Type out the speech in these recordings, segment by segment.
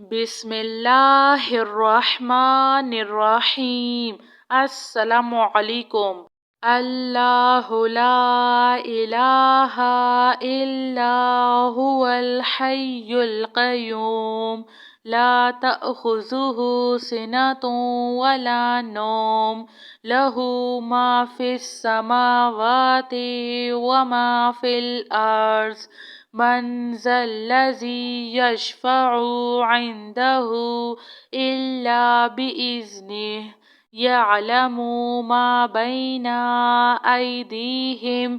बिस्मिल्लाहिर्रहमानिर्रहीम। अस्सलामुअलैकुम। अल्लाहु ला इलाहा इल्ला हुवल हय्युल क़य्यूम ला तअख़ुज़ुहु सिनतुन वला नौम लहू मा फ़िस समावाति व मा फ़िल अर्ज़ मन ज़ल्लज़ी यशफ़अु इंदहु इल्ला बिइज़्निह यअलमु मा बैना अयदीहिम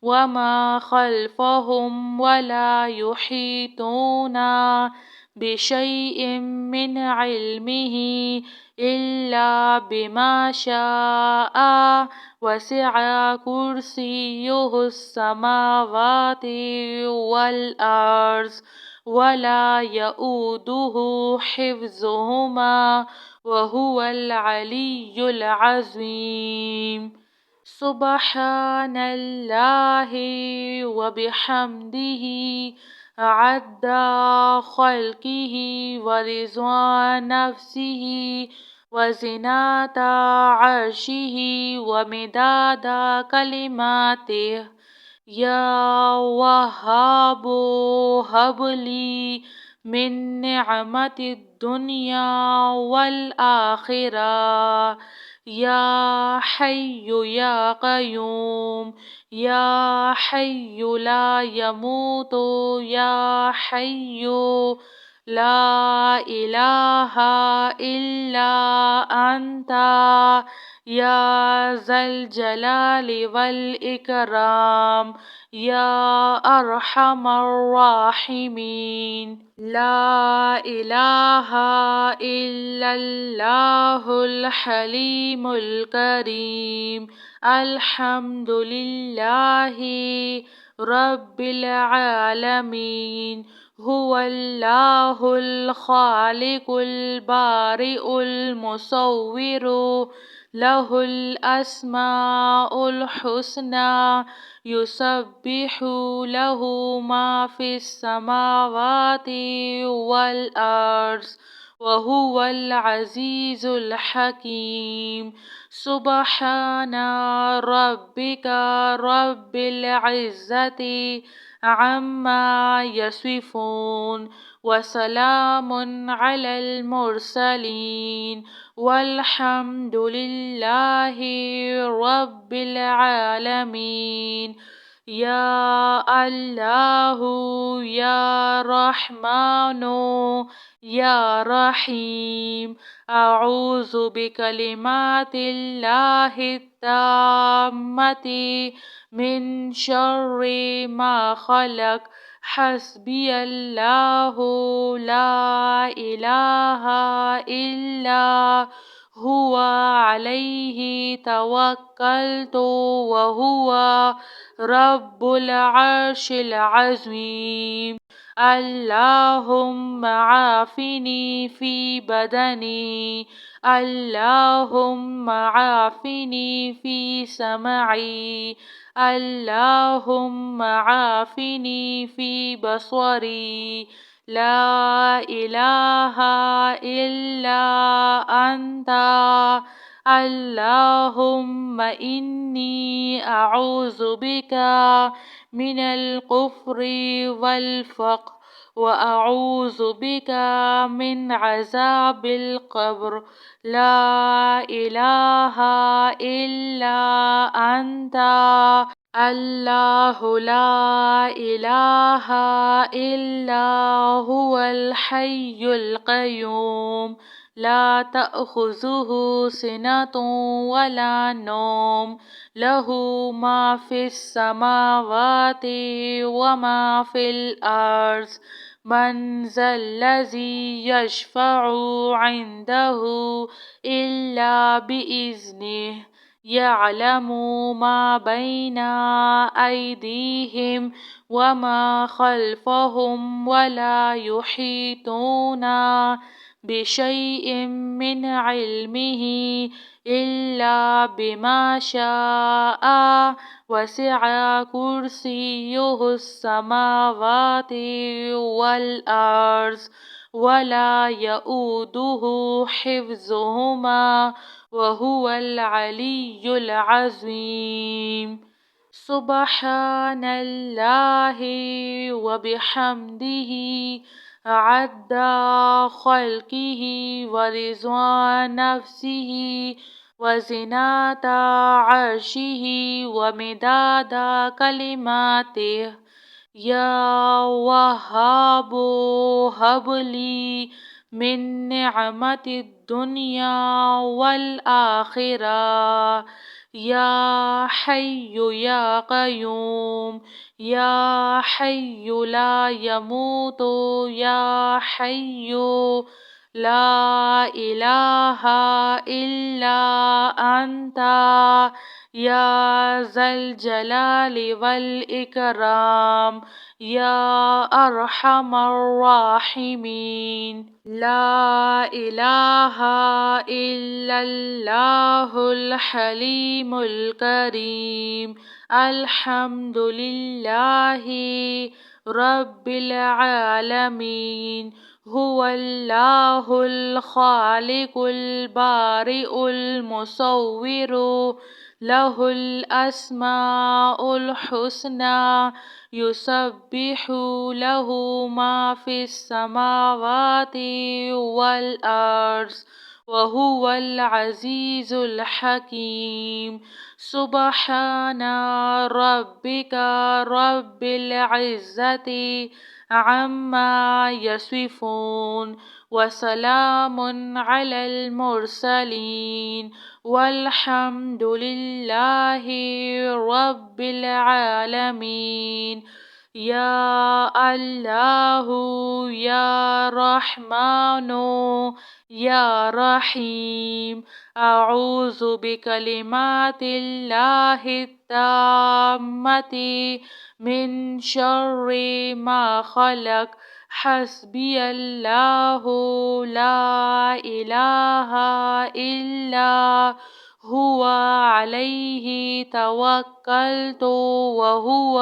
व मा खल्फ़हुम वला युहीतूना बिशैइन मिन इल्मिही इल्ला बिमा शाअ वसिअ कुर्सियुहुस समावाति वल अर्ज़ वला यऊदुहु हिफ्ज़ुहुमा वहुवल अलियुल अज़ीम। सुब्हानल्लाहि व बिहम्दिही अद्दा ख़ल्क़िही व रिज़्वा नफ़्सिही व ज़िनता अर्शिही व मिदादा कलिमातिह। या वहाबु हबली मिन निअमतिद दुनिया वल आखिरा या हय्यु या क़य्यूम या हय्यु ला यमूतु या हय्यु ला इलाहा इल्ला अंता या ज़ल जलाली वल इकराम या अरहमर राहिमीन। ला इलाहा इल्लल्लाहुल हलीमुल करीम। अल्हम्दुलिल्लाहि रब्बिल आलमीन। हुवल्लाहुल खालिकुल बारिउल मुसव्विरु लहुल अस्माउल हुस्ना युसब्बिहु लहु मा फ़िस समावाति वल अर्ज़ व हुवल अज़ीज़ुल हकीम। सुब्हाना रब्बिका रब्बिल इज़्ज़ति अम्मा यसिफ़ून व सलामुन अलल मुरसलीन वल्हम्दुलिल्लाहि रब्बिल आलमीन। या अल्लाहु या रहमानु या रहीम। अऊज़ु बिकलिमातिल्लाहि ताम्मति मिन शर्रि मा खलक़। हस्बियल्लाहु ला इलाहा इल्ला हुवा अलैहि तवक्कलतु व हुवा रब्बुल अर्शिल अज़ीम। अल्लाहुम्मा आफ़िनी फ़ी बदनी अल्लाहुम्मा आफ़िनी फ़ी समई अल्लाहुम्मा आफ़िनी फ़ी बसरी। ला इलाहा इल्ला अंता अल्लाहुम्मा इन्नी अऊज़ु बिका मिनल कुफ्रि वल फ़क़्र व अऊज़ु बिका मिन अज़ाबिल क़ब्र। ला इलाहा इल्ला अंता अल्लाहु ला इलाहा इल्ला हुवल हय्युल क़य्यूम ला तअख़ुज़ुहु सिनतुन वला नौम लहू मा फ़िस समावाति व मा फ़िल अर्ज़ मन ज़ल्लज़ी यशफ़अु इंदहु इल्ला बिइज़्निह यअलमु मा बैना अयदीहिम व मा खल्फ़हुम वला युहीतूना बिशैइन मिन इल्मिही इल्ला बिमा शाअ वसिअ कुर्सियुहुस समावाति वल अर्ज़ ولا يؤوده حفظهما وهو العلي العظيم. سبحان الله وبحمده عد خلقه ورضوان نفسه وزنة عرشه ومداد كلماته. يا وهاب هب لي من نعمة الدنيا والآخرة. يا حي يا قيوم، يا حي لا يموت، يا حي لا إله إلا أنت، يا ذا الجلال والإكرام، يا أرحم الراحمين. لا إله إلا الله الحليم الكريم. الحمد لله رب العالمين. هو الله الخالق البارئ المصور، له الأسماء الحسنى، يسبح له ما في السماوات والأرض، وهو العزيز الحكيم. سبحان ربك رب العزة عما يصفون، وسلام على المرسلين، والحمد لله رب العالمين. يا الله يا رحمن يا رحيم، أعوذ بكلمات الله التامة من شر ما خلق. حسبي الله لا إله إلا هو عليه توكلت وهو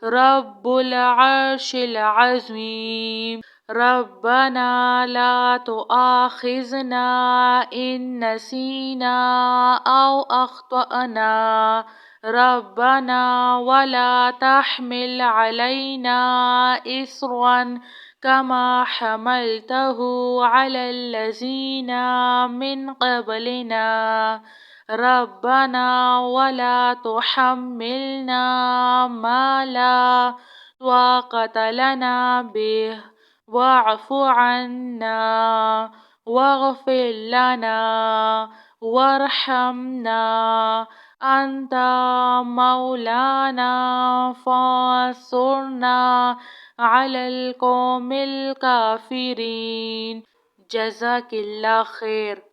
رب العرش العظيم. ربنا لا تؤاخذنا إن نسينا أو أخطأنا. ربنا ولا تحمل علينا إصرا كما حملته على الذين من قبلنا. ربنا ولا تحملنا ما لا طاقة لنا به، واعف عنا واغفر لنا وارحمنا. أنت مولانا فانصرنا على القوم الكافرين. جزاك الله خير.